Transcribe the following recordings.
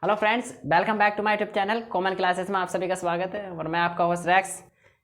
Hello friends, welcome back to my YouTube channel common classes में आप सभी का स्वागत है। और मैं आपका होस्ट रैक्स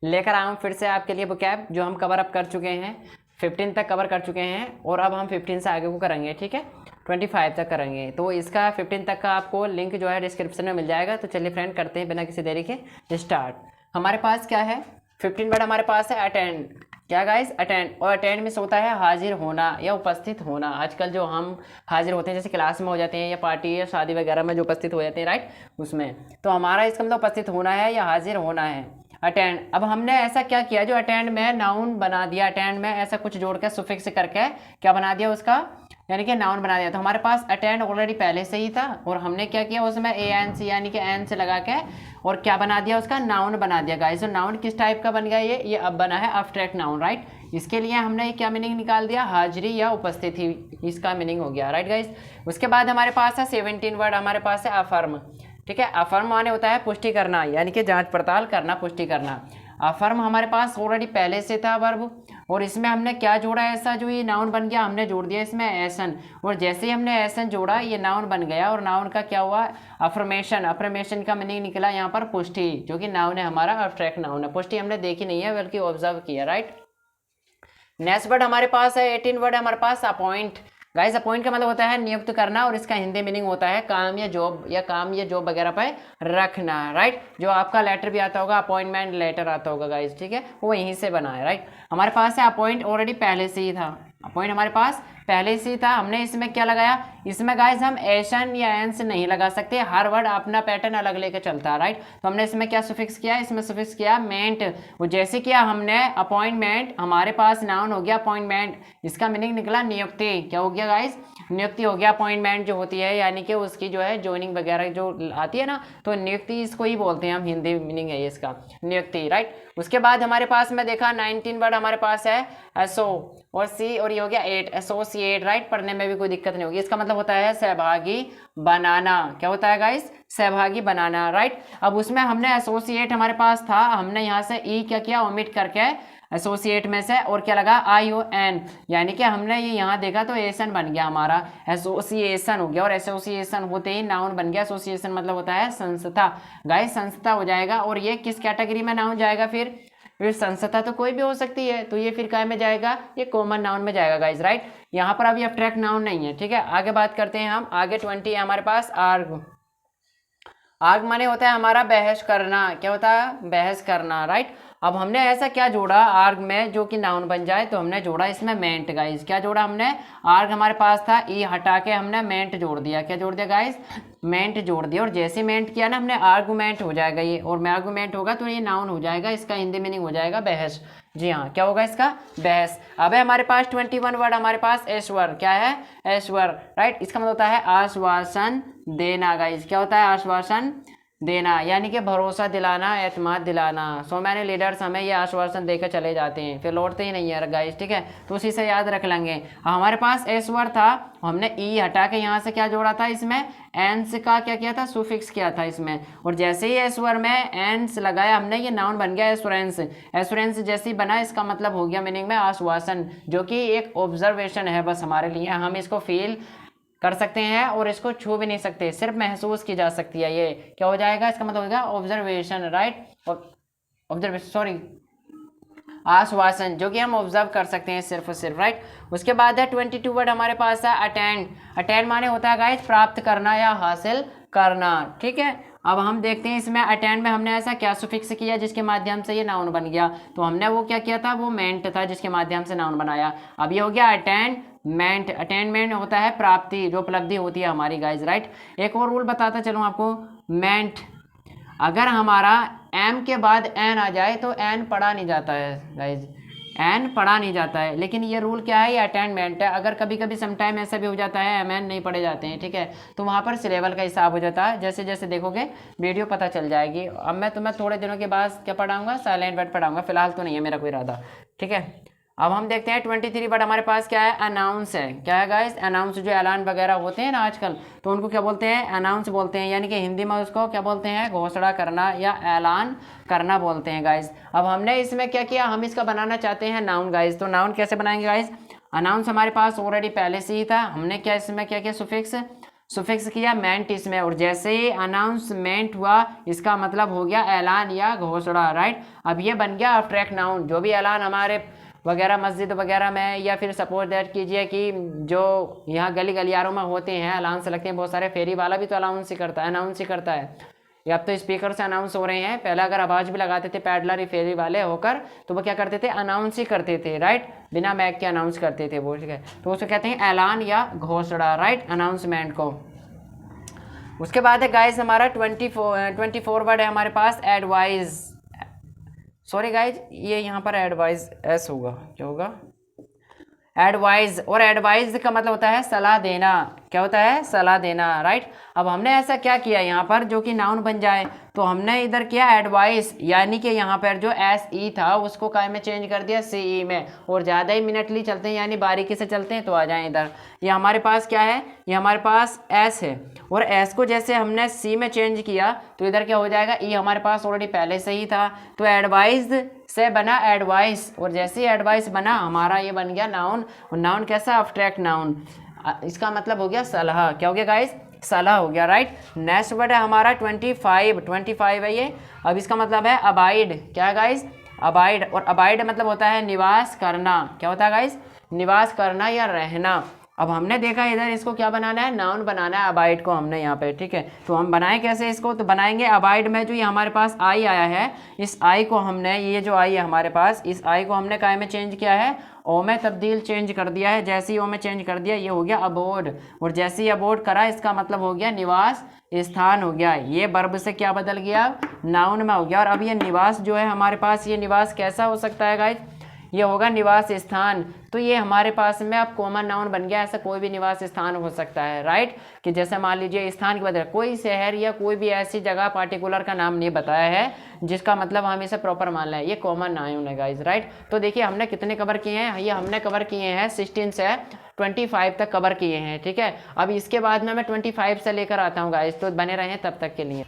लेकर आया हूँ फिर से आपके लिए वोकैब जो हम कवर अप कर चुके हैं। 15 तक कवर कर चुके हैं और अब हम 15 से आगे को करेंगे, ठीक है। 25 तक करेंगे, तो इसका 15 तक का आपको लिंक जो है डिस्क्रिप्शन में मिल जाएगा। तो चलिए फ्रेंड, करते हैं बिना किसी देरी के स्टार्ट। हमारे पास क्या है, 15 वर्ड हमारे पास है अटेंड। क्या गाइस, अटेंड। और अटेंड में होता है हाजिर होना या उपस्थित होना। आजकल जो हम हाजिर होते हैं जैसे क्लास में हो जाते हैं या पार्टी या शादी वगैरह में जो उपस्थित हो जाते हैं, राइट, उसमें तो हमारा इसका मतलब उपस्थित होना है या हाजिर होना है, अटेंड। अब हमने ऐसा क्या किया जो अटेंड में नाउन बना दिया। अटेंड में ऐसा कुछ जोड़ के सुफिक्स करके क्या बना दिया उसका, यानी कि नाउन बना दिया। तो हमारे पास अटेंड ऑलरेडी पहले से ही था और हमने क्या किया उसमें ए एन सी यानी कि एन से लगा के और क्या बना दिया, उसका नाउन बना दिया। गाइस, तो नाउन किस टाइप का बन गया, ये अब बना है अब्स्ट्रैक्ट नाउन, राइट। इसके लिए हमने क्या मीनिंग निकाल दिया, हाजिरी या उपस्थिति, इसका मीनिंग हो गया, राइट गाइस। उसके बाद हमारे पास है 17 वर्ड, हमारे पास है अफर्म, ठीक है। अफर्म माने होता है पुष्टि करना, यानी कि जांच पड़ताल करना, पुष्टि करना। अफर्म हमारे पास ऑलरेडी पहले से था वर्ब, और इसमें हमने क्या जोड़ा, ऐसा जो ये नाउन बन गया, हमने जोड़ दिया इसमें एसन। और जैसे ही हमने एसन जोड़ा ये नाउन बन गया, और नाउन का क्या हुआ, अफर्मेशन। अफर्मेशन का मीनिंग निकला यहाँ पर पुष्टि, जो कि नाउन है हमारा, अब्स्ट्रैक्ट नाउन है। पुष्टि हमने देखी नहीं है बल्कि ऑब्जर्व किया, राइट। नेक्स्ट वर्ड हमारे पास है 18 वर्ड हमारे पास अपॉइंट। गाइस, अपॉइंट का मतलब होता है नियुक्त करना, और इसका हिंदी मीनिंग होता है काम या जॉब वगैरह पे रखना, राइट। जो आपका लेटर भी आता होगा, अपॉइंटमेंट लेटर आता होगा गाइस, ठीक है, वो यहीं से बना है, राइट। हमारे पास है अपॉइंट, ऑलरेडी पहले से ही था। अपॉइंट हमारे पास पहले से ही था। हमने इसमें क्या लगाया, इसमें गाइस हम एशन या एंस नहीं लगा सकते, हर वर्ड अपना पैटर्न अलग लेके चलता है, राइट। तो हमने इसमें क्या सुफिक्स किया, इसमें सुफिक्स किया मेंट। वो जैसे किया हमने अपॉइंटमेंट, हमारे पास नाउन हो गया अपॉइंटमेंट, इसका मीनिंग निकला नियुक्ति। क्या हो गया गाइस, नियुक्ति हो गया। अपॉइंटमेंट जो होती है यानी कि उसकी जो है ज्वाइनिंग वगैरह जो आती है ना, तो नियुक्ति इसको ही बोलते हैं हम, हिंदी मीनिंग है इसका नियुक्ति, राइट। उसके बाद हमारे पास में देखा 19 वर्ड हमारे पास है एसो और सी, और ये हो गया 8, एसोसिएट, राइट। पढ़ने में भी कोई दिक्कत नहीं होगी। इसका मतलब होता है सहभागी बनाना। क्या होता है गाइस, सहभागी बनाना, राइट। अब उसमें हमने एसोसिएट हमारे पास था, हमने यहाँ से ई क्या किया, ओमिट करके एसोसिएट में से और क्या लगा, आई ओ एन, यानी कि हमने ये यहाँ देखा तो एसन बन गया हमारा, एसोसिएशन हो गया। और एसोसिएशन होते ही नाउन बन गया। एसोसिएशन मतलब होता है संस्था, गाइस संस्था हो जाएगा। और ये किस कैटेगरी में नाउन जाएगा, फिर संस्था तो कोई भी हो सकती है, तो ये फिर काय में जाएगा, ये कॉमन नाउन में जाएगा गाइस, राइट। यहाँ पर अभी अब्स्ट्रैक्ट नाउन नहीं है, ठीक है। आगे बात करते हैं हम, आगे 20 है हमारे पास आर्ग। आर्ग माने होता है हमारा बहस करना। क्या होता है, बहस करना, राइट। अब हमने ऐसा क्या जोड़ा आर्ग में जो कि नाउन बन जाए, तो हमने जोड़ा इसमें मेंट गाइस। क्या जोड़ा हमने, आर्ग हमारे पास था, ई हटा के हमने मेंट जोड़ दिया। क्या जोड़ दिया गाइस, मेंट जोड़ दिया। और जैसे मेंट किया ना हमने, आर्गुमेंट हो जाएगा ये, और में आर्गुमेंट होगा तो ये नाउन हो जाएगा। इसका हिंदी मीनिंग हो जाएगा बहस। जी हाँ, क्या होगा इसका, बहस। अब है हमारे पास 21 वर्ड हमारे पास ऐश्वर। क्या है, ऐश्वर, राइट। इसका मतलब होता है आश्वासन देना गाइस। क्या होता है, आश्वासन देना, यानी कि भरोसा दिलाना, एतमाद दिलाना। सो मैंने लीडर्स हमें ये आश्वासन देकर चले जाते हैं, फिर लौटते ही नहीं है गाइस, ठीक है। तो उसी से याद रख लेंगे। हमारे पास ऐश्वर था, हमने ई हटा के यहाँ से क्या जोड़ा था, इसमें एंस का क्या किया था, सुफिक्स किया था इसमें। और जैसे ही ऐश्वर में एंस लगाया हमने, ये नाउन बन गया एश्योरेंस। एश्योरेंस जैसे ही बना, इसका मतलब हो गया मीनिंग में आश्वासन, जो कि एक ऑब्जर्वेशन है बस हमारे लिए। हम इसको फील कर सकते हैं और इसको छू भी नहीं सकते, सिर्फ महसूस की जा सकती है। ये क्या हो जाएगा, इसका मतलब होगा ऑब्जर्वेशन, राइट। ऑब्जर्वेशन, सॉरी, आश्वासन, जो कि हम ऑब्जर्व कर सकते हैं सिर्फ और सिर्फ, राइट। उसके बाद है 22 वर्ड हमारे पास है अटेंड। अटेंड माने होता है गाइस प्राप्त करना या हासिल करना, ठीक है। अब हम देखते हैं इसमें अटेंड में हमने ऐसा क्या सुफिक्स किया जिसके माध्यम से ये नाउन बन गया। तो हमने वो क्या किया था, वो मेंट था जिसके माध्यम से नाउन बनाया। अब ये हो गया अटेंडमेंट। अटेनमेंट होता है प्राप्ति, जो उपलब्धि होती है हमारी गाइज, राइट। एक और रूल बताता चलूँ आपको, मेंट अगर हमारा एम के बाद एन आ जाए तो एन पढ़ा नहीं जाता है गाइज, एन पढ़ा नहीं जाता है। लेकिन ये रूल क्या है, ये अटेंडमेंट है। अगर कभी कभी समटाइम ऐसा भी हो जाता है एम एन नहीं पढ़े जाते हैं, ठीक है, तो वहाँ पर सिलेबल का हिसाब हो जाता है। जैसे जैसे देखोगे वीडियो पता चल जाएगी। अब मैं तुम्हें थोड़े दिनों के बाद क्या पढ़ाऊंगा, साइलेंट वर्ड पढ़ाऊंगा, फिलहाल तो नहीं है मेरा कोई इरादा, ठीक है। अब हम देखते हैं 23 वर्ड हमारे पास क्या है, अनाउंस है। क्या है गाइस, अनाउंस, जो ऐलान वगैरह होते हैं ना आजकल, तो उनको क्या बोलते हैं, अनाउंस बोलते हैं। यानी कि हिंदी में उसको क्या बोलते हैं, घोषणा करना या ऐलान करना बोलते हैं गाइस। अब हमने इसमें क्या किया, हम इसका बनाना चाहते हैं नाउन गाइस। तो नाउन कैसे बनाएंगे गाइस, अनाउंस हमारे पास ऑलरेडी पहले से ही था, हमने क्या इसमें क्या किया, सुफिक्स सुफिक्स किया मेंट इसमें, और जैसे ही अनाउंसमेंट हुआ इसका मतलब हो गया ऐलान या घोषणा, राइट। अब ये बन गया अब्स्ट्रैक्ट नाउन। जो भी ऐलान हमारे वगैरह मस्जिद वगैरह में, या फिर सपोज दैट कीजिए कि जो यहाँ गली गलियारों में होते हैं अलाउंस लगते हैं बहुत सारे, फेरी वाला भी तो अलाउंस ही करता है, अनाउंस ही करता है। या अब तो स्पीकर से अनाउंस हो रहे हैं, पहले अगर आवाज़ भी लगाते थे पैडलर फेरी वाले होकर तो वो क्या करते थे, अनाउंस ही करते थे, राइट, बिना मैक के अनाउंस करते थे वो, ठीक है। तो उसको कहते हैं ऐलान या घोषणा, राइट, अनाउंसमेंट को। उसके बाद है गाइस हमारा 24 वर्ड है हमारे पास, एडवाइज। सॉरी गाइज, ये यहाँ पर एडवाइज एस होगा, क्या होगा, एडवाइज। और एडवाइज का मतलब होता है सलाह देना। क्या होता है, सलाह देना, राइट। अब हमने ऐसा क्या किया यहाँ पर जो कि नाउन बन जाए, तो हमने इधर किया एडवाइस, यानी कि यहाँ पर जो एस ई था उसको काय में चेंज कर दिया सी ई में। और ज़्यादा ही मिनटली चलते हैं यानी बारीकी से चलते हैं तो आ जाएं इधर। ये हमारे पास क्या है, ये हमारे पास एस है, और एस को जैसे हमने सी में चेंज किया तो इधर क्या हो जाएगा, ई हमारे पास ऑलरेडी पहले से ही था, तो एडवाइज से बना एडवाइस, और जैसे ही एडवाइस बना हमारा ये बन गया नाउन। और नाउन कैसा, अब्स्ट्रैक्ट नाउन, इसका मतलब हो गया सलाह। क्या हो गया गाइस, सलाह हो गया, राइट। नेक्स्ट वर्ड है हमारा 25 है ये। अब इसका मतलब है अबाइड। क्या है गाइस, अबाइड। और अबाइड मतलब होता है निवास करना। क्या होता है गाइस, निवास करना या रहना। अब हमने देखा इधर इसको क्या बनाना है, नाउन बनाना है अबाइड को हमने यहाँ पे, ठीक है। तो हम बनाएं कैसे इसको, तो बनाएंगे अबाइड में जो ये हमारे पास आई आया है, इस आई को हमने, ये जो आई है हमारे पास, इस आई को हमने काय में चेंज किया है, ओ में तब्दील चेंज कर दिया है। जैसे ही ओ में चेंज कर दिया ये हो गया अबोर्ड, और जैसे ही अबोर्ड करा इसका मतलब हो गया निवास स्थान हो गया। ये वर्ब से क्या बदल गया, नाउन में हो गया। और अब ये निवास जो है हमारे पास, ये निवास कैसा हो सकता है गाइस, ये होगा निवास स्थान। तो ये हमारे पास में अब कॉमन नाउन बन गया, ऐसा कोई भी निवास स्थान हो सकता है, राइट। कि जैसे मान लीजिए स्थान के बदले कोई शहर या कोई भी ऐसी जगह पार्टिकुलर का नाम नहीं बताया है जिसका मतलब हम इसे प्रॉपर मान लें, ये कॉमन नाउन है गाइज, राइट। तो देखिए हमने कितने कवर किए हैं, ये हमने कवर किए हैं 16 से 25 तक कवर किए हैं, ठीक है। अब इसके बाद में मैं 25 से लेकर आता हूँ गाइज, तो बने रहें तब तक के लिए।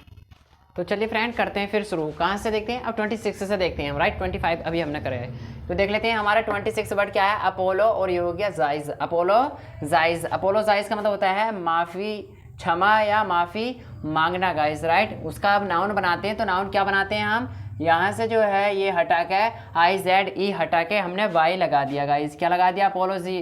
तो चलिए फ्रेंड करते हैं फिर शुरू, कहाँ से देखते हैं, अब 26 से देखते हैं, राइट। 25 अभी हमने करे हैं, तो देख लेते हैं हमारा 26 वर्ड क्या है, अपोलो, और ये हो गया जाइज। अपोलो जाइज, अपोलो जाइज का मतलब होता है माफ़ी, क्षमा या माफ़ी मांगना गाइज, राइट। उसका अब नाउन बनाते हैं, तो नाउन क्या बनाते हैं हम, यहाँ से जो है ये हटा के आई जेड ई हटा के हमने वाई लगा दिया गाइज। क्या लगा दिया, अपोलोजी,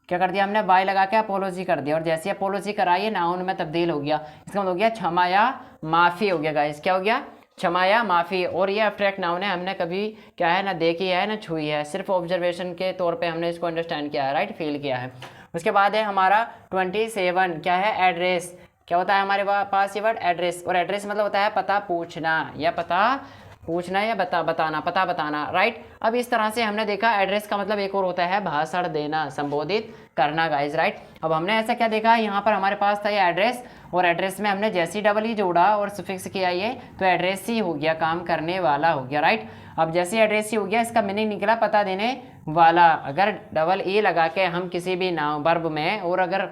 क्या कर दिया हमने, वाई लगा के अपोलोजी कर दिया। और जैसे अपोलोजी कराइए नाउन में तब्दील हो गया, इसका मतलब हो गया क्षमा या माफ़ी हो गया गाइस। क्या हो गया, क्षमा या माफ़ी। और ये अब्स्ट्रैक्ट नाउन है, हमने कभी क्या है ना देखी है ना छुई है, सिर्फ ऑब्जर्वेशन के तौर पे हमने इसको अंडरस्टैंड किया है, राइट, फील किया है। उसके बाद है हमारा 27 क्या है, एड्रेस। क्या होता है हमारे पास ये वर्ड एड्रेस, और एड्रेस मतलब होता है पता पूछना या पता पूछना या बताना, पता बताना, राइट। अब इस तरह से हमने देखा एड्रेस का मतलब एक और होता है भाषण देना, संबोधित करना गाइज, राइट। अब हमने ऐसा क्या देखा, यहाँ पर हमारे पास था ये एड्रेस, और एड्रेस में हमने जैसे ही डबल ई जोड़ा और सुफिक्स किया ये, तो एड्रेस ही हो गया, काम करने वाला हो गया, राइट। अब जैसे ही एड्रेस ही हो गया इसका मीनिंग निकला पता देने वाला। अगर डबल ई लगा के हम किसी भी नाउन वर्ब में और अगर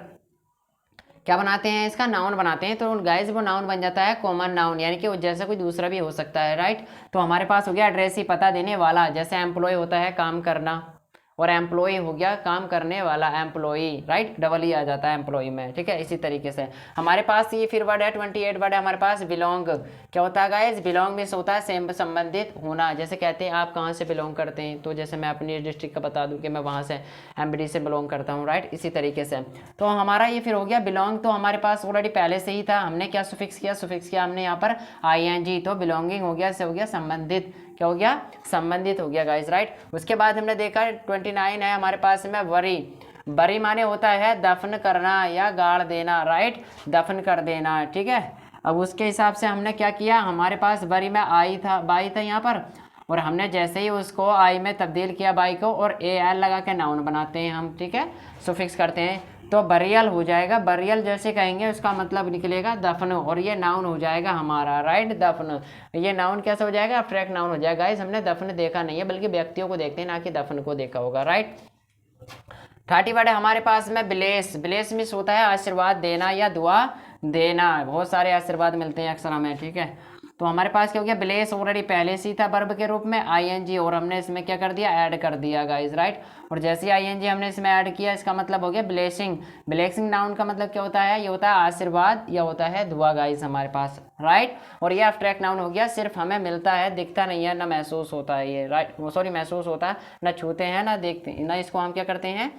क्या बनाते हैं, इसका नाउन बनाते हैं, तो गाइज वो नाउन बन जाता है कॉमन नाउन, यानी कि जैसे कोई दूसरा भी हो सकता है, राइट। तो हमारे पास हो गया एड्रेस ही, पता देने वाला। जैसे एम्प्लॉय होता है काम करना, और एम्प्लॉय हो गया काम करने वाला, एम्प्लॉई, राइट, डबल ही आ जाता है एम्प्लॉय में, ठीक है। इसी तरीके से हमारे पास ये फिर वर्ड है 28 वर्ड है हमारे पास, बिलोंग। क्या होता है गाइज, बिलोंग में होता है सेम संबंधित होना। जैसे कहते हैं आप कहाँ से बिलोंग करते हैं, तो जैसे मैं अपनी डिस्ट्रिक्ट का बता दूं कि मैं वहाँ से एमबीडी से बिलोंग करता हूँ, राइट, इसी तरीके से। तो हमारा ये फिर हो गया बिलोंग, तो हमारे पास ऑलरेडी पहले से ही था, हमने क्या सुफिक्स किया, सुफिक्स किया हमने यहाँ पर ING, तो बिलोंगिंग हो गया, इससे हो गया संबंधित। क्या हो गया, संबंधित हो गया गाइज, राइट। उसके बाद हमने देखा 29 है हमारे पास में वरी। बरी माने होता है दफन करना या गाड़ देना, राइट, दफन कर देना, ठीक है। अब उसके हिसाब से हमने क्या किया, हमारे पास बरी में आई था, बाई था यहाँ पर, और हमने जैसे ही उसको आई में तब्दील किया बाई को, और AL लगा के नाउन बनाते हैं हम, ठीक है, सुफिक्स करते हैं, तो बरियल हो जाएगा। बरियल जैसे कहेंगे उसका मतलब निकलेगा दफन, और ये नाउन हो जाएगा हमारा, राइट, दफन। ये नाउन कैसा हो जाएगा, अब्स्ट्रैक्ट नाउन हो जाएगा। गाइस हमने दफन देखा नहीं है, बल्कि व्यक्तियों को देखते हैं, ना कि दफन को देखा होगा, राइट। 30 वर्ड है हमारे पास में ब्लेस। ब्लेस मीन्स होता है आशीर्वाद देना या दुआ देना। बहुत सारे आशीर्वाद मिलते हैं अक्सर हमें, ठीक है। तो हमारे पास क्या हो गया, ब्लेस ऑलरेडी पहले से ही था वर्ब के रूप में आईएनजी, और हमने इसमें क्या कर दिया, ऐड कर दिया गाइस, राइट। और जैसे ही आईएनजी हमने इसमें ऐड किया, इसका मतलब हो गया ब्लेसिंग। ब्लेसिंग नाउन का मतलब क्या होता है, ये होता है आशीर्वाद या होता है दुआ गाइस हमारे पास, राइट। और ये एब्स्ट्रैक्ट नाउन हो गया, सिर्फ हमें मिलता है, दिखता नहीं है, ना महसूस होता है ये, राइट, सॉरी महसूस होता है, ना छूते हैं ना देखते हैं, ना इसको हम क्या करते हैं,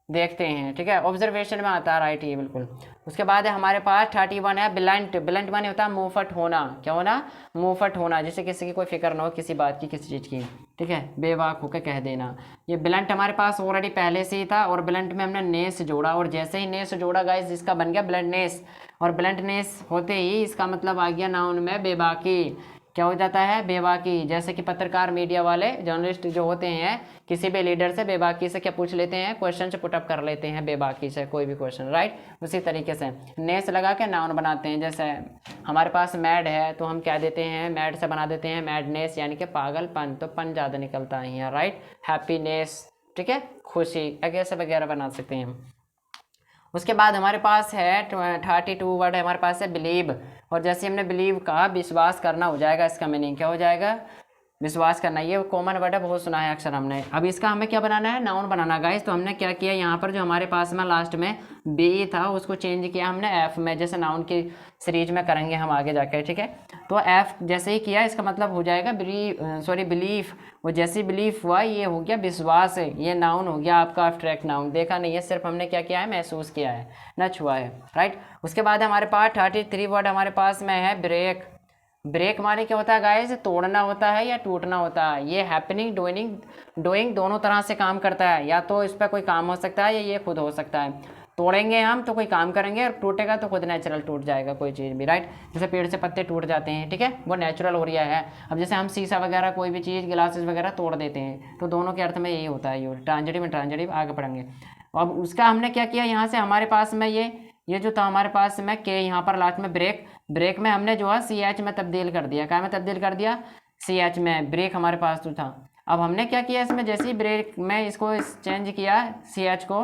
देखते हैं, ठीक है, ऑब्जर्वेशन में आता है, राइट, ये बिल्कुल। उसके बाद है हमारे पास 31 है ब्लंट। ब्लंट माने होता है मुंहफट होना, क्या होना, मुंहफट होना, जैसे किसी की कोई फिक्र ना हो किसी बात की, किसी चीज़ की, ठीक है, बेबाक होकर कह देना। ये ब्लंट हमारे पास ऑलरेडी पहले से ही था, और ब्लंट में हमने नेस जोड़ा, और जैसे ही नेस जोड़ा गाइस इसका बन गया ब्लंटनेस, और ब्लंटनेस होते ही इसका मतलब आ गया नाउन में बेबाकी। क्या हो जाता है, बेबाकी। जैसे कि पत्रकार, मीडिया वाले, जर्नलिस्ट जो होते हैं, किसी भी लीडर से बेबाकी से क्या पूछ लेते हैं, क्वेश्चन से पुटअप कर लेते हैं बेबाकी से कोई भी क्वेश्चन, राइट। उसी तरीके से नेस लगा के नाउन बनाते हैं। जैसे हमारे पास मैड है तो हम क्या देते हैं, मैड से बना देते हैं मैडनेस, यानी कि पागलपन, तो पन ज़्यादा निकलता है यहाँ, राइट। हैप्पीनेस, ठीक है, खुशी, ऐसे वगैरह बना सकते हैं हम। उसके बाद हमारे पास है 32 वर्ड है हमारे पास है बिलीव, और जैसे हमने बिलीव कहा विश्वास करना हो जाएगा, इसका मीनिंग क्या हो जाएगा, विश्वास करना। ये कॉमन वर्ड है, बहुत सुना है अक्सर हमने। अब इसका हमें क्या बनाना है, नाउन बनाना गाइस। तो हमने क्या किया, यहाँ पर जो हमारे पास में लास्ट में बी था उसको चेंज किया हमने एफ में, जैसे नाउन की सीरीज में करेंगे हम आगे जाकर, ठीक है। तो एफ जैसे ही किया इसका मतलब हो जाएगा बिलीफ, वो जैसे बिलीफ हुआ ये हो गया विश्वास है, ये नाउन हो गया आपका एब्स्ट्रैक्ट नाउन। देखा नहीं है, सिर्फ हमने क्या किया है, महसूस किया है, न छुआ है, राइट। उसके बाद हमारे पास 33 वर्ड हमारे पास में है ब्रेक। ब्रेक माने क्या होता है गाइस, तोड़ना होता है या टूटना होता है। ये हैपनिंग डूइंग दोनों तरह से काम करता है, या तो इस पर कोई काम हो सकता है या ये खुद हो सकता है। तोड़ेंगे हम तो कोई काम करेंगे, और टूटेगा तो खुद नेचुरल टूट जाएगा कोई चीज़ भी, राइट। जैसे पेड़ से पत्ते टूट जाते हैं, ठीक है, वो नेचुरल हो रहा है। अब जैसे हम शीशा वगैरह कोई भी चीज़ गिलासेस वगैरह तोड़ देते हैं, तो दोनों के अर्थ में यही होता है, ये ट्रांजिटिव आगे पढ़ेंगे। अब उसका हमने क्या किया, यहाँ से हमारे पास में ये जो था हमारे पास में के, यहाँ पर लास्ट में ब्रेक में हमने जो है CH में तब्दील कर दिया। क्या में तब्दील कर दिया, CH में। ब्रेक हमारे पास तो था, अब हमने क्या किया इसमें, जैसे ही ब्रेक में इसको चेंज किया CH को,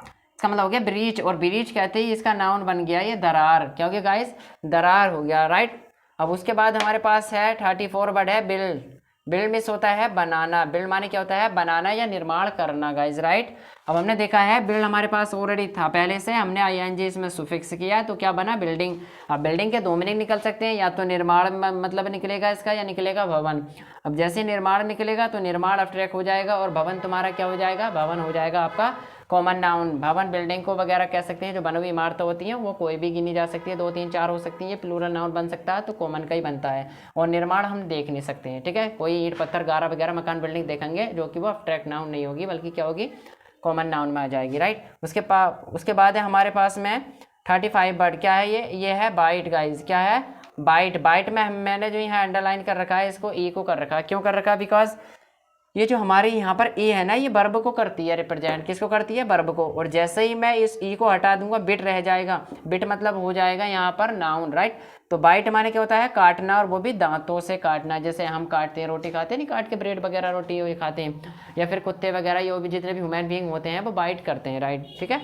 इसका मतलब हो गया ब्रीच, और ब्रीच कहते ही इसका नाउन बन गया ये दरार। क्या हो गया गाइस, दरार हो गया, राइट। अब उसके बाद हमारे पास है 34 वर्ड है बिल्ड। बिल्ड मिस होता है बनाना। बिल्ड माने क्या होता है, बनाना या निर्माण करना गाइस, राइट। अब हमने देखा है बिल्ड हमारे पास ऑलरेडी था पहले से, हमने ING इसमें सुफिक्स किया तो क्या बना, बिल्डिंग। अब बिल्डिंग के दो मीनिंग निकल सकते हैं, या तो निर्माण मतलब निकलेगा इसका, या निकलेगा भवन। अब जैसे निर्माण निकलेगा तो निर्माण एब्स्ट्रैक्ट हो जाएगा, और भवन तुम्हारा क्या हो जाएगा, भवन हो जाएगा आपका कॉमन नाउन। भवन बिल्डिंग को वगैरह कह सकते हैं, जो बनी हुई इमारतें होती हैं वो कोई भी गिनी जा सकती है, 2 3 4 हो सकती है, प्लूरल नाउन बन सकता है, तो कॉमन का ही बनता है। और निर्माण हम देख नहीं सकते हैं, ठीक है, कोई ईंट पत्थर गारा वगैरह मकान बिल्डिंग देखेंगे जो कि वो एब्स्ट्रैक्ट नाउन नहीं होगी, बल्कि क्या होगी, कॉमन नाउन में आ जाएगी, राइट। उसके बाद है हमारे पास में 35 वर्ड। क्या है ये है बाइट गाइज। क्या है, बाइट। बाइट में मैंने जो यहाँ अंडरलाइन कर रखा है इसको ई को कर रखा है। क्यों कर रखा है, बिकॉज ये जो हमारी यहाँ पर ए है ना, ये वर्ब को करती है रिप्रेजेंट। किसको करती है, वर्ब को। और जैसे ही मैं इस ई को हटा दूंगा बिट रह जाएगा। बिट मतलब हो जाएगा यहाँ पर नाउन, राइट। तो बाइट माने क्या होता है, काटना, और वो भी दांतों से काटना। जैसे हम काटते हैं, रोटी खाते हैं नहीं, काट के ब्रेड वगैरह रोटी वही खाते हैं, या फिर कुत्ते वगैरह ये भी जितने भी ह्यूमन बीइंग होते हैं वो बाइट करते हैं, राइट, ठीक है।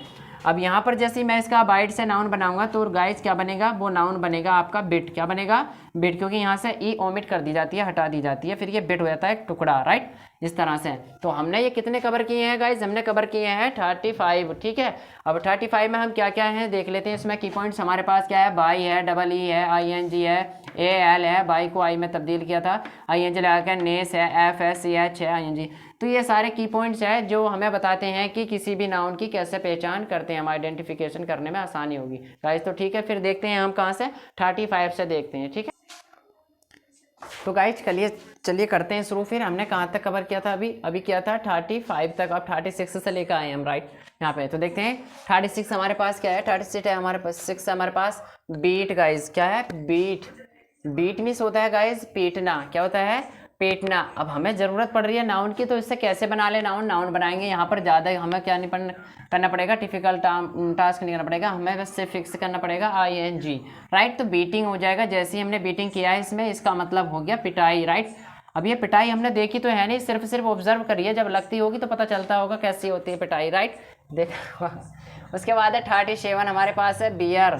अब यहाँ पर जैसे ही मैं इसका बाइट से नाउन बनाऊंगा तो गाइस क्या बनेगा, वो नाउन बनेगा आपका बिट। क्या बनेगा, बिट, क्योंकि यहाँ से ई ओमिट कर दी जाती है, हटा दी जाती है, फिर ये बिट हो जाता है एक टुकड़ा, राइट, इस तरह से। तो हमने ये कितने कवर किए हैं गाइस, हमने कवर किए हैं 35, ठीक है। अब 35 में हम क्या क्या हैं देख लेते हैं। इसमें की पॉइंट्स हमारे पास क्या है, बाई है, डबल ई है, ING है, AL है, बाई को आई में तब्दील किया था, ING लगा के, नेस है, FSCH है, ING। तो ये सारे की पॉइंट्स हैं जो हमें बताते हैं कि किसी भी नाउन की कैसे पहचान करते हैं, हम आइडेंटिफिकेशन करने में आसानी होगी गाइस। तो ठीक है, फिर देखते हैं हम कहाँ से, 35 से देखते हैं, ठीक है। तो गाइस चलिए करते हैं शुरू। फिर हमने कहाँ तक कवर किया था, अभी किया था 35 तक, अब 36 से लेकर आए हम, राइट, यहाँ पे। तो देखते हैं 36 हमारे पास क्या है, 36 है हमारे पास, 6 हमारे पास बीट गाइस। क्या है, बीट। बीट मीन्स होता है गाइस पीटना। क्या होता है, पीटना। अब हमें ज़रूरत पड़ रही है नाउन की, तो इससे कैसे बना ले नाउन बनाएंगे। यहाँ पर ज़्यादा हमें क्या नहीं करना पड़ेगा, डिफिकल्ट टास्क नहीं करना पड़ेगा, हमें बस से फिक्स करना पड़ेगा ING, राइट। तो बीटिंग हो जाएगा, जैसे ही हमने बीटिंग किया है इसमें, इसका मतलब हो गया पिटाई, राइट। अब ये पिटाई हमने देखी तो है नहीं, सिर्फ ऑब्जर्व करिए, जब लगती होगी तो पता चलता होगा कैसी होती है पिटाई, राइट। देखो उसके बाद है 37 हमारे पास है बियर।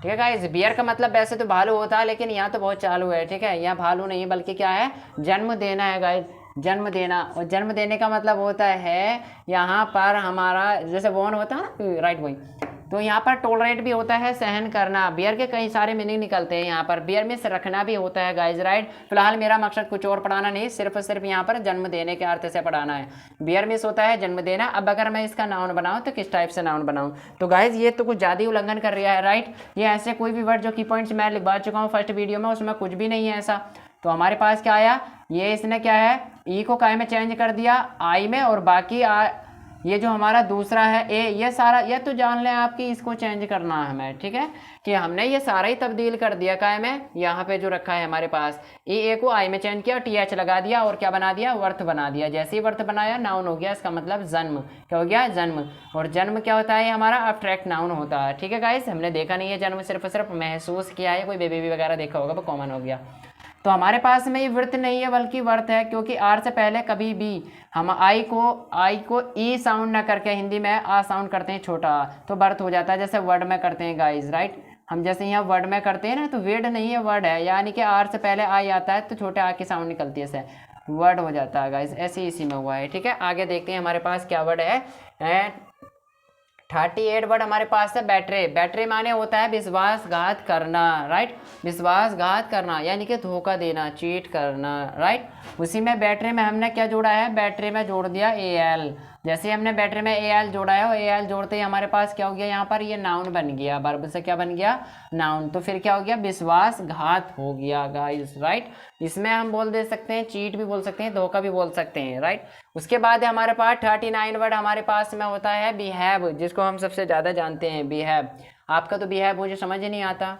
ठीक है गाइस। बियर का मतलब वैसे तो भालू होता है, लेकिन यहाँ तो बहुत चालू है, ठीक है। यहाँ भालू नहीं है बल्कि क्या है, जन्म देना है गाइस, जन्म देना। और जन्म देने का मतलब होता है यहाँ पर हमारा जैसे बोन होता है ना, राइट वही। तो यहाँ पर टॉलरेट भी होता है, सहन करना। बियर के कई सारे मीनिंग निकलते हैं यहाँ पर। बियर में से रखना भी होता है गाइज, राइट। फिलहाल मेरा मकसद कुछ और पढ़ाना नहीं, सिर्फ और सिर्फ यहाँ पर जन्म देने के अर्थ से पढ़ाना है। बियर मिस होता है जन्म देना। अब अगर मैं इसका नाउन बनाऊँ तो किस टाइप से नाउन बनाऊँ, तो गाइज ये तो कुछ ज़्यादा ही उल्लंघन कर रहा है, राइट। ये ऐसे कोई भी वर्ड जो की पॉइंट्स मैं लिखवा चुका हूँ फर्स्ट वीडियो में, उसमें कुछ भी नहीं है ऐसा। तो हमारे पास क्या आया, ये इसने क्या है, ई को काय में चेंज कर दिया, आई में, और बाकी ये जो हमारा दूसरा है ए, ये सारा ये तो जान लें आपकी, इसको चेंज करना है हमें, ठीक है, कि हमने ये सारा ही तब्दील कर दिया काय में। यहाँ पे जो रखा है हमारे पास ए को आई में चेंज किया, टी एच लगा दिया, और क्या बना दिया, वर्थ बना दिया। जैसे ही वर्थ बनाया नाउन हो गया, इसका मतलब जन्म। क्या हो गया, जन्म। और जन्म क्या होता है, हमारा अब्स्ट्रैक्ट नाउन होता है, ठीक है गाइस। हमने देखा नहीं है जन्म, सिर्फ महसूस किया है, कोई बेबी वगैरह देखा होगा, वो कॉमन हो गया। तो हमारे पास में ये वृत्त नहीं है बल्कि वर्त है, क्योंकि आर से पहले कभी भी हम आई को ई साउंड ना करके हिंदी में आ साउंड करते हैं छोटा, तो वर्त हो जाता है, जैसे वर्ड में करते हैं गाइज, राइट। हम जैसे यहाँ वर्ड में करते हैं ना, तो वेड नहीं है वर्ड है, यानी कि आर से पहले आई आता है तो छोटे आ की साउंड निकलती है, ऐसे वर्ड हो जाता है गाइज। ऐसे इसी में हुआ है, ठीक है। आगे देखते हैं हमारे पास क्या वर्ड है। 38 वर्ड हमारे पास है बैटरे। बैटरे माने होता है विश्वासघात करना, राइट। विश्वासघात करना यानी कि धोखा देना, चीट करना, राइट। उसी में बैटरे में हमने क्या जोड़ा है, बैटरे में जोड़ दिया ए एल। जैसे हमने बैटरी में ए एल जोड़ा है, और ए एल जोड़ते ही हमारे पास क्या हो गया, यहाँ पर ये नाउन बन गया, वर्ब से क्या बन गया, नाउन। तो फिर क्या हो गया, विश्वासघात हो गया गाइस, राइट। इसमें हम बोल दे सकते हैं, चीट भी बोल सकते हैं, धोखा भी बोल सकते हैं, राइट। उसके बाद हमारे पास 39 वर्ड हमारे पास में होता है बिहेव, जिसको हम सबसे ज़्यादा जानते हैं, बिहेव। आपका तो बिहेव मुझे समझ ही नहीं आता,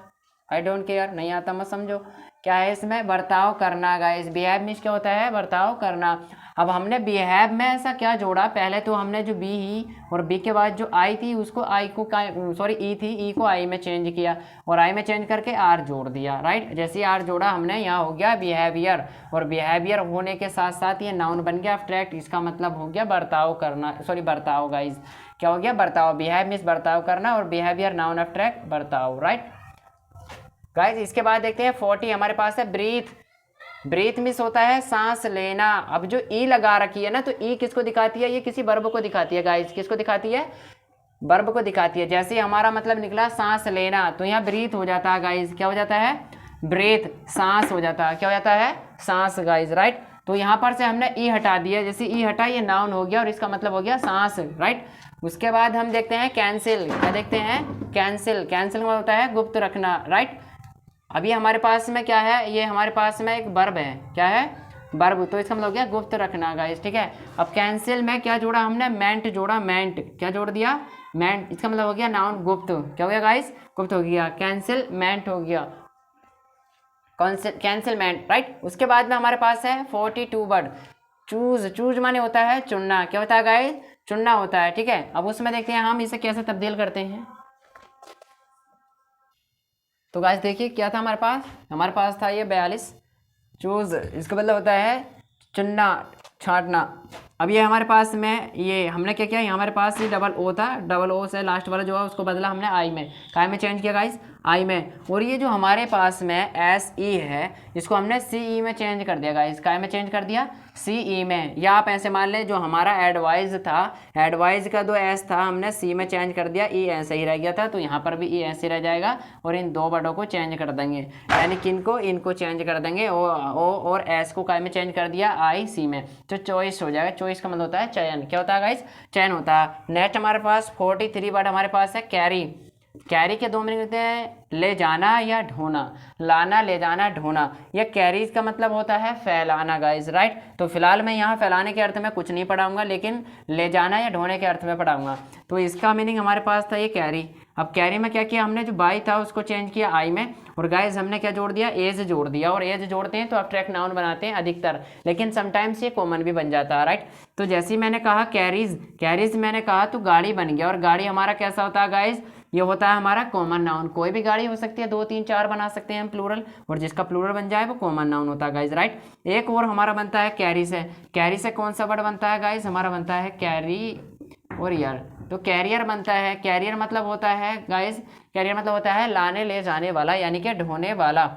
आई डोंट केयर, नहीं आता मत समझो। क्या है इसमें, बर्ताव करना गाइस। बिहेव मीन्स क्या होता है, बर्ताव करना। अब हमने बिहेव में ऐसा क्या जोड़ा, पहले तो हमने जो बी ही और बी के बाद जो आई थी उसको आई को ई थी, ई को आई में चेंज किया, और आई में चेंज करके आर जोड़ दिया, राइट। जैसे ही आर जोड़ा हमने, यहाँ हो गया बिहेवियर, और बिहेवियर होने के साथ साथ ये नाउन बन गया अब्स्ट्रैक्ट। इसका मतलब हो गया बर्ताव करना, बर्ताव गाइस। क्या हो गया, बर्ताव। बिहेव मीन्स बर्ताव करना, और बिहेवियर नाउन अब्स्ट्रैक्ट, बर्ताव, राइट गाइस। इसके बाद देखते हैं 40 हमारे पास है ब्रीथ। ब्रीथ मीन्स होता है सांस लेना। अब जो ई लगा रखी है ना, तो ई किसको दिखाती है, ये किसी वर्ब को दिखाती है गाइस। किसको दिखाती है, वर्ब को दिखाती है। जैसे हमारा मतलब निकला सांस लेना, तो यहाँ ब्रीथ हो जाता है गाइस। क्या हो जाता है, ब्रीथ, सांस हो जाता है। क्या हो जाता है, सांस गाइस, राइट। तो यहाँ पर से हमने ई हटा दिया, जैसे ई हटा ये नाउन हो गया, और इसका मतलब हो गया सांस, राइट। उसके बाद हम देखते हैं कैंसिल। क्या देखते हैं, कैंसिल। कैंसिल में होता है गुप्त रखना, राइट। अभी हमारे पास में क्या है, ये हमारे पास में एक वर्ब है, क्या है, वर्ब। तो इसका मतलब हो गया गुप्त रखना गाइस, ठीक है। अब कैंसिल में क्या जोड़ा हमने, मेंट जोड़ा, मेंट। क्या जोड़ दिया, मेंट। इसका मतलब हो गया नाउन गुप्त। क्या हो गया गाइस, गुप्त हो गया, कैंसिल मेंट हो गया, कैंसिलमेंट, राइट। उसके बाद में हमारे पास है 42 वर्ड चूज। चूज माने होता है चुनना। क्या होता है गाइस, चुनना होता है, ठीक है। अब उसमें देखते हैं हम इसे कैसे तब्दील करते हैं। तो गाइस देखिए क्या था हमारे पास था ये 42 चूज। इसका मतलब होता है चुनना, छांटना। अब ये हमारे पास में ये हमने क्या किया, हमारे पास ये डबल ओ था, डबल ओ से लास्ट वाला जो है उसको बदला हमने आई में, काय में चेंज किया गाइस, आई में। और ये जो हमारे पास में एस ई है, इसको हमने सी ई में चेंज कर दिया गाइस। काय में चेंज कर दिया, सी ई में। या आप ऐसे मान लें, जो हमारा एडवाइज था, एडवाइज का जो एस था हमने सी में चेंज कर दिया, ई ऐसे ही रह गया था, तो यहाँ पर भी ई ऐसे रह जाएगा, और इन दो वर्डों को चेंज कर देंगे, यानी किनको, इनको चेंज कर देंगे। ओ और एस को काय में चेंज कर दिया, आई सी में, तो चॉइस हो जाएगा। चॉइस का मतलब होता है चयन। क्या होता है गाइस, चयन होता है। नेक्स्ट हमारे पास 43 वर्ड हमारे पास है कैरी। कैरी के दो मीनिंग होते हैं, ले जाना या ढोना, लाना, ले जाना, ढोना। यह कैरीज का मतलब होता है फैलाना गाइज, राइट। तो फिलहाल मैं यहाँ फैलाने के अर्थ में कुछ नहीं पढ़ाऊंगा, लेकिन ले जाना या ढोने के अर्थ में पढ़ाऊंगा। तो इसका मीनिंग हमारे पास था ये कैरी। अब कैरी में क्या किया हमने, जो बाई था उसको चेंज किया आई में, और गाइज हमने क्या जोड़ दिया, एज जोड़ दिया। और एज जोड़ते हैं तो अब्स्ट्रैक्ट नाउन बनाते हैं अधिकतर, लेकिन समटाइम्स ये कॉमन भी बन जाता है, राइट। तो जैसे मैंने कहा कैरीज, कैरीज मैंने कहा तो गाड़ी बन गया। और गाड़ी हमारा कैसा होता है गाइज, ये होता है हमारा कॉमन नाउन। कोई भी गाड़ी हो सकती है, 2 3 4 बना सकते हैं हम प्लूरल, और जिसका प्लूरल बन जाए वो कॉमन नाउन होता है गाइज, राइट। एक और हमारा बनता है कैरी से। कैरी से कौन सा वर्ड बनता है गाइज, हमारा बनता है कैरी और यार, तो कैरियर बनता है, कैरियर मतलब होता है गाइस, कैरियर मतलब होता है लाने ले जाने वाला, यानी कि ढोने वाला।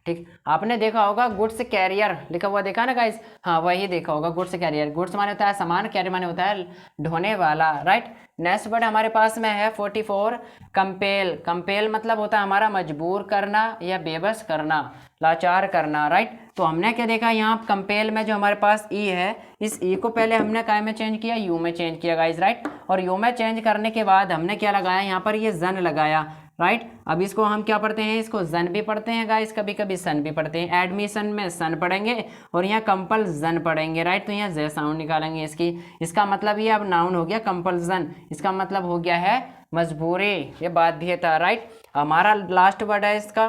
ठीक, आपने देखा होगा गुड्स कैरियर लिखा हुआ, देखा ना गाइस, हाँ वही देखा होगा गुड्स कैरियर। गुड्स माने होता है सामान, कैरियर माने होता है ढोने वाला, राइट। नेक्स्ट वर्ड हमारे पास में है 44 कंपेल। कंपेल मतलब होता है हमारा मजबूर करना या बेबस करना, लाचार करना, राइट। तो हमने क्या देखा यहाँ कंपेल में जो हमारे पास ई है, इस ई को पहले हमने काय में चेंज किया, यू में चेंज किया गाइस, राइट। और यू में चेंज करने के बाद हमने क्या लगाया यहाँ पर, ये जन लगाया, राइट। अब इसको हम क्या पढ़ते हैं, इसको जन भी पढ़ते हैं गाइस, कभी कभी सन भी पढ़ते हैं। एडमिशन में सन पढ़ेंगे और यहाँ कंपल्जन पढ़ेंगे, राइट। तो यहाँ जे साउंड निकालेंगे इसकी, इसका मतलब ये अब नाउन हो गया कंपल्जन, इसका मतलब हो गया है मजबूरी, ये बाध्यता, राइट। हमारा लास्ट वर्ड है इसका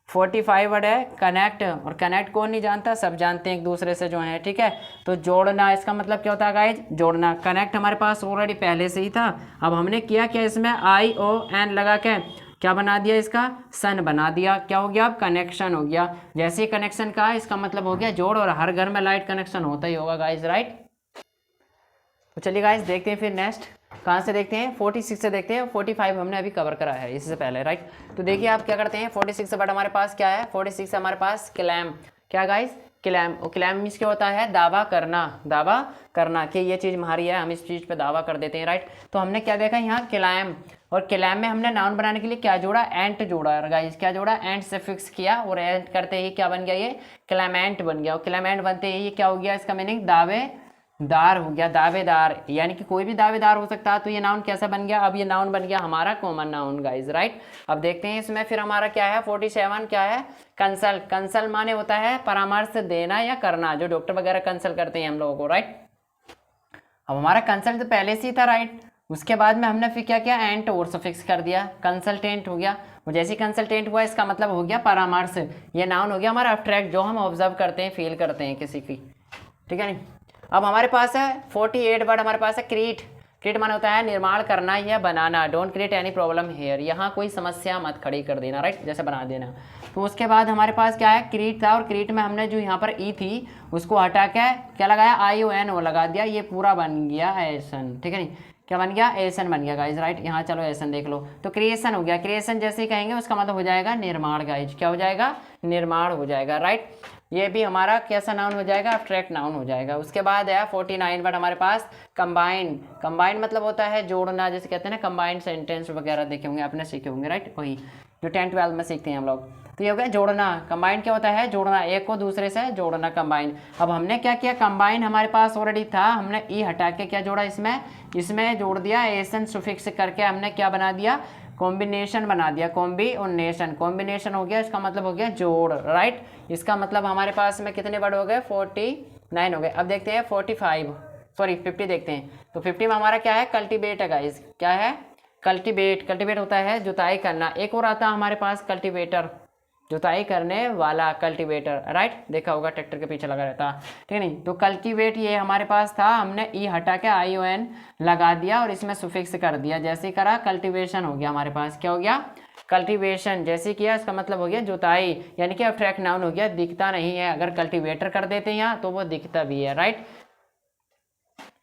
45 वर्ड है कनेक्ट, और कनेक्ट कौन नहीं जानता, सब जानते हैं एक दूसरे से जो है, ठीक है। तो जोड़ना, इसका मतलब क्या होता है गाइज, जोड़ना। कनेक्ट हमारे पास ऑलरेडी पहले से ही था, अब हमने किया क्या, इसमें ION लगा के क्या बना दिया, इसका सन बना दिया, क्या हो गया, अब कनेक्शन हो गया। जैसे ही कनेक्शन का इसका मतलब हो गया जोड़, और हर घर में लाइट कनेक्शन होता ही होगा गाइज, राइट। तो चलिए गाइज देखते हैं फिर नेक्स्ट कहाँ से देखते हैं, 46 से देखते हैं। 45 हमने अभी कवर करा है इससे पहले, राइट। तो देखिए आप क्या करते हैं, 46 वर्ड हमारे पास क्या है, 46 हमारे पास क्लेम, क्या गाइज, क्लेम। और क्लेम मीन्स क्या होता है, दावा करना, दावा करना कि ये चीज़ हमारी है, हम इस चीज़ पे दावा कर देते हैं, राइट। तो हमने क्या देखा यहाँ क्लेम, और क्लेम में हमने नाउन बनाने के लिए क्या जोड़ा, एंट जोड़ा गाइज, क्या जोड़ा, एंट से फिक्स किया, और एंट करते ही क्या बन गया, ये क्लेमेंट बन गया। और क्लेमेंट बनते ही क्या हो गया, इसका मीनिंग दावेदार हो गया, दावेदार, यानी कि कोई भी दावेदार हो सकता है। तो ये नाउन कैसा बन गया, अब ये नाउन बन गया हमारा कॉमन नाउन गाइज, राइट। अब देखते हैं इसमें फिर हमारा क्या है, 47 क्या है, कंसल्ट। कंसल्ट माने होता है परामर्श देना या करना, जो डॉक्टर वगैरह कंसल्ट करते हैं हम लोगों को, राइट। अब हमारा कंसल्ट तो पहले से ही था, राइट। उसके बाद में हमने फिर क्या किया, एंट और सफिक्स कर दिया, कंसल्टेंट हो गया। और जैसे कंसल्टेंट हुआ इसका मतलब हो गया परामर्श, ये नाउन हो गया हमारा अब्स्ट्रैक्ट, जो हम ऑब्जर्व करते हैं, फील करते हैं किसी की, ठीक है नहीं। अब हमारे पास है 48 वर्ड हमारे पास है क्रिएट। क्रिएट माना होता है निर्माण करना या बनाना, don't create any problem here, यहाँ कोई समस्या मत खड़ी कर देना, राइट, जैसे बना देना। तो उसके बाद हमारे पास क्या है, क्रिएट था, और क्रिएट में हमने जो यहाँ पर ई थी उसको हटा के क्या लगाया, ION लगा दिया, ये पूरा बन गया एसन, ठीक है नहीं, क्या बन गया, एसन बन गया गाइज, राइट। यहाँ चलो एसन देख लो, तो क्रिएशन हो गया, क्रिएशन जैसे ही कहेंगे उसका मतलब हो जाएगा निर्माण गाइज, क्या हो जाएगा, निर्माण हो जाएगा, राइट। ये भी हमारा कैसा नाउन हो जाएगा, अब्स्ट्रैक्ट नाउन हो जाएगा। उसके बाद है 49 वर्ड हमारे पास कंबाइन। कंबाइन मतलब होता है जोड़ना, जैसे कहते हैं ना कंबाइन सेंटेंस वगैरह देखे होंगे आपने, सीखे होंगे, राइट, वही जो 10-12 में सीखते हैं हम लोग। तो ये हो गया जोड़ना। कंबाइन क्या होता है, जोड़ना, एक को दूसरे से जोड़ना, कंबाइन। अब हमने क्या किया, कंबाइन हमारे पास ऑलरेडी था, हमने ई हटा के क्या जोड़ा, इसमें जोड़ दिया, एसन सुफिक्स करके हमने क्या बना दिया, कॉम्बिनेशन बना दिया, कॉम्बिनेशन, कॉम्बिनेशन हो गया, इसका मतलब हो गया जोड़, राइट। इसका मतलब हमारे पास में कितने वर्ड हो गए, 49 हो गए। अब देखते हैं 50 देखते हैं। तो 50 में हमारा क्या है, कल्टीवेट है गाइस, क्या है, कल्टीवेट। कल्टीवेट होता है जुताई करना। एक और आता है हमारे पास कल्टीवेटर, जुताई करने वाला, कल्टीवेटर, राइट, देखा होगा ट्रैक्टर के पीछे लगा रहता, ठीक है नहीं। तो कल्टीवेट ये हमारे पास था, हमने ई हटा के ION लगा दिया और इसमें सुफिक्स कर दिया, जैसे ही करा कल्टीवेशन हो गया हमारे पास, क्या हो गया, कल्टीवेशन। जैसे किया इसका मतलब हो गया जुताई, यानी कि अब्स्ट्रैक्ट नाउन हो गया, दिखता नहीं है, अगर कल्टीवेटर कर देते हैं यहाँ तो वो दिखता भी है, राइट,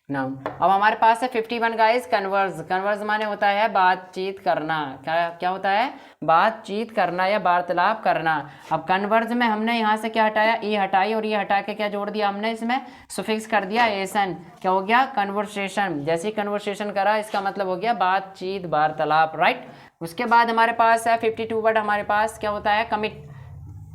नाउन। अब हमारे पास है 51 गाइस, कन्वर्स। कन्वर्स माने होता है बातचीत करना, क्या होता है, बातचीत करना या वार्तालाप करना। अब कन्वर्स में हमने यहाँ से क्या हटाया, ई हटाई, और ये हटा के क्या जोड़ दिया हमने, इसमें सुफिक्स कर दिया एसन, क्या हो गया, कन्वर्सेशन। जैसे ही कन्वर्सेशन करा इसका मतलब हो गया बातचीत, वार्तालाप, राइट। उसके बाद हमारे पास है 52 वर्ड हमारे पास क्या होता है, कमिट।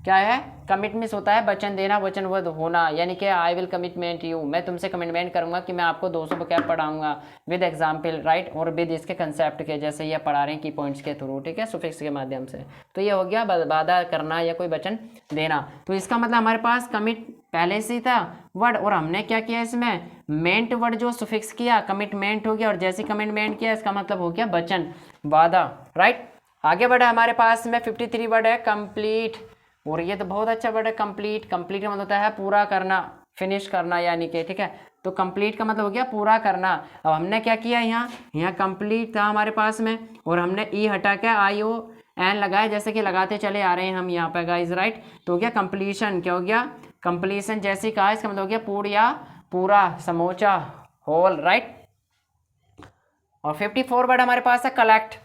क्या है, कमिट मीन्स होता है वचन देना, वचनबद्ध होना, यानी कि आई विल कमिटमेंट यू, मैं तुमसे कमिटमेंट करूंगा कि मैं आपको 200 वोकैब पढ़ाऊंगा विद एग्जाम्पल, राइट, और विद इसके कंसेप्ट के, जैसे ये पढ़ा रहे हैं की पॉइंट्स के थ्रू, ठीक है, सुफिक्स के माध्यम से। तो ये हो गया वादा करना या कोई वचन देना। तो इसका मतलब हमारे पास कमिट पहले से ही था वर्ड, और हमने क्या किया इसमें मेंट वर्ड जो सुफिक्स किया, कमिटमेंट हो गया, और जैसे कमिटमेंट किया इसका मतलब हो गया वचन, वादा, राइट। आगे बढ़े हमारे पास में 53 वर्ड है कंप्लीट, और ये तो बहुत अच्छा वर्ड है कंप्लीट। कंप्लीट का मतलब होता है पूरा करना, फिनिश करना, यानी कि, ठीक है। तो कंप्लीट का मतलब हो गया पूरा करना। अब हमने क्या किया, यहाँ कंप्लीट था हमारे पास में, और हमने ई हटा के ION लगाया, जैसे कि लगाते चले आ रहे हैं हम यहाँ पे गाइस, राइट। तो हो गया कंप्लीशन, क्या हो गया, कंप्लीशन। जैसे कहा इसका मतलब हो गया पूर्ण या पूरा, समोचा, होल, राइट। और 54 वर्ड हमारे पास है कलेक्ट।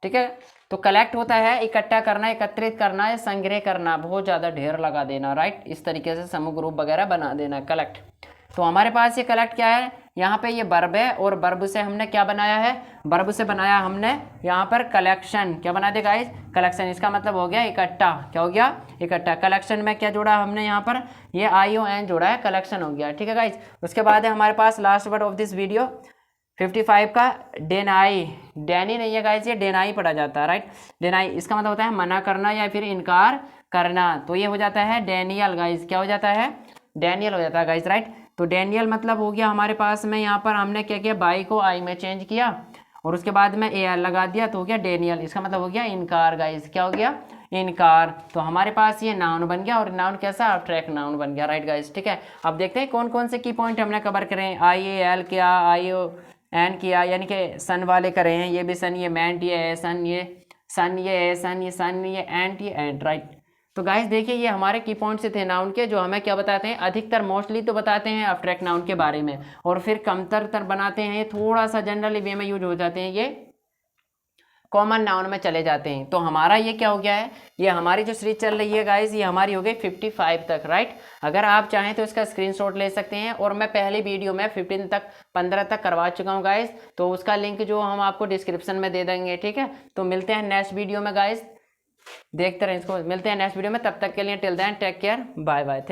ठीक है, तो कलेक्ट होता है इकट्ठा करना, एकत्रित करना या संग्रह करना, बहुत ज़्यादा ढेर लगा देना, राइट। इस तरीके से समूह ग्रुप वगैरह बना देना, कलेक्ट। तो हमारे पास ये कलेक्ट क्या है, यहाँ पे ये वर्ब है और वर्ब से हमने क्या बनाया है, वर्ब से बनाया हमने यहाँ पर कलेक्शन। क्या बना दिया गाइस, कलेक्शन। इसका मतलब हो गया इकट्ठा। क्या हो गया, इकट्ठा। कलेक्शन में क्या जोड़ा हमने यहाँ पर, ये ION जोड़ा है, कलेक्शन हो गया। ठीक है गाइस, उसके बाद है हमारे पास last word of this video 55 का डेनाई। डैनी नहीं है गाइस, ये डेनाई पढ़ा जाता है, राइट। डेनाई इसका मतलब होता है मना करना या फिर इनकार करना, तो ये हो जाता है डैनियल गाइस। क्या हो जाता है, डैनियल हो जाता है गाइस, राइट। तो डैनियल मतलब हो गया हमारे पास में, यहाँ पर हमने क्या किया, बाई को आई में चेंज किया और उसके बाद में AR लगा दिया, तो हो गया डेनियल। इसका मतलब हो गया इनकार गाइस। क्या हो गया, इनकार। तो हमारे पास ये नाउन बन गया और नाउन कैसा, अब्स्ट्रैक्ट नाउन बन गया, राइट गाइस। ठीक है, अब देखते हैं कौन कौन से की पॉइंट हमने कवर करें। IAL किया, ION किया, यानी कि सन वाले करे हैं, ये भी सन, ये मैंट, ये है सन, ये सन, ये है सन, ये सन, ये एंट, ये एंट, राइट। तो गाइस देखिए ये हमारे की पॉइंट से थे नाउन के, जो हमें क्या बताते हैं, अधिकतर मोस्टली तो बताते हैं अब्स्ट्रैक्ट नाउन के बारे में, और फिर कमतर बनाते हैं, थोड़ा सा जनरली वे में यूज हो जाते हैं, ये कॉमन नाउन में चले जाते हैं। तो हमारा ये क्या हो गया है, ये हमारी जो सीरीज चल रही है गाइस, ये हमारी हो गई 55 तक, राइट। अगर आप चाहें तो इसका स्क्रीनशॉट ले सकते हैं, और मैं पहली वीडियो में 15 तक 15 तक करवा चुका हूँ गाइस, तो उसका लिंक जो हम आपको डिस्क्रिप्शन में दे देंगे। ठीक है, तो मिलते हैं नेक्स्ट वीडियो में गाइस, देखते रहें इसको, मिलते हैं नेक्स्ट वीडियो में, तब तक के लिए till then take care, bye bye.